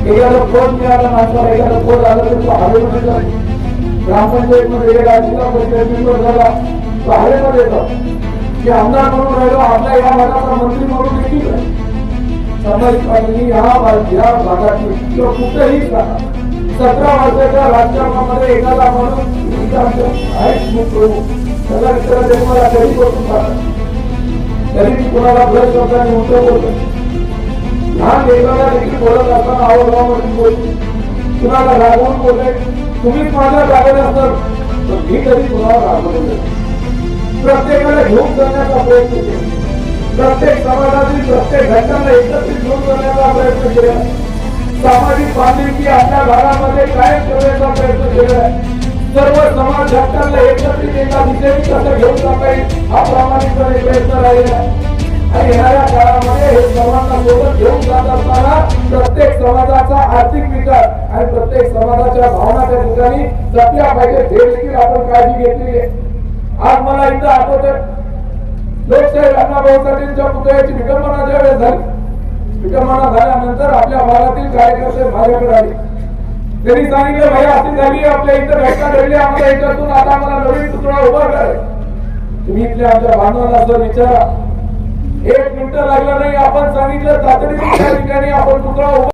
एखादा फोन मिळाला माणसाला, एखादा फोन आला तर तो हवेमध्ये जातो. ग्रामपंचायतमध्ये गेला, जिल्हा परिषद मेंबर झाला, तो हवेमध्ये येतो की आमदार म्हणून राहिलो, आपल्या या भागाचा मंत्री म्हणून देखील आहे. समाजवादी या भागातून किंवा कुठेही 17 वर्षाच्या राजकारणामध्ये एखादा माणूस त्याला मला कधी बसून पाहतात, तरी मी कोणाला ब्रश शब्दाने मोठं बोलतो. लहान लेकराला देखील बोलत असताना आवडवामध्ये बोलतो, कुणाला रागवून बोलते. तुम्हीच माझ्या जागेत असतात तर मी कधी कुणाला रागवले नाही. प्रत्येकाला घेऊन जाण्याचा प्रयत्न केला, प्रत्येक समाजातील प्रत्येक घटकांना एकत्रित घेऊन जाण्याचा प्रयत्न केला, सामाजिक बांधिलकी आपल्या भागामध्ये कायम ठेवण्याचा प्रयत्न केला. सर्व समाज घटकांना एकत्रित एका दिशेने कसं घेऊन जाता येईल हा प्रामाणिकपणे प्रयत्न राहिला. आणि येणाऱ्या काळामध्ये हे सर्वांना सोबत घेऊन जात असताना प्रत्येक समाजाचा आर्थिक विकास आणि प्रत्येक समाजाच्या भावना त्या ठिकाणी जपल्या पाहिजे हे देखील आपण काळजी घेतलेली आहे. आज मला इथं आठवतं, लोकशाही अण्णाभाऊ साठेंच्या पुतळ्याची विटंबना ज्यावेळेस झाली, विटंबना झाल्यानंतर आपल्या भागातील कार्यकर्ते माझ्याकडे आले. त्यांनी सांगितलं, भाई अशी झाली, आपल्या इथं घटना घडली, आम्हाला याच्यातून आता आम्हाला नवीन पुतळा उभा करायचा. तुम्ही इथल्या आमच्या बांधवांना असं विचारा, 1 मिनिट लागलं नाही, आपण सांगितलं तातडीने त्या ठिकाणी आपण पुतळा उभा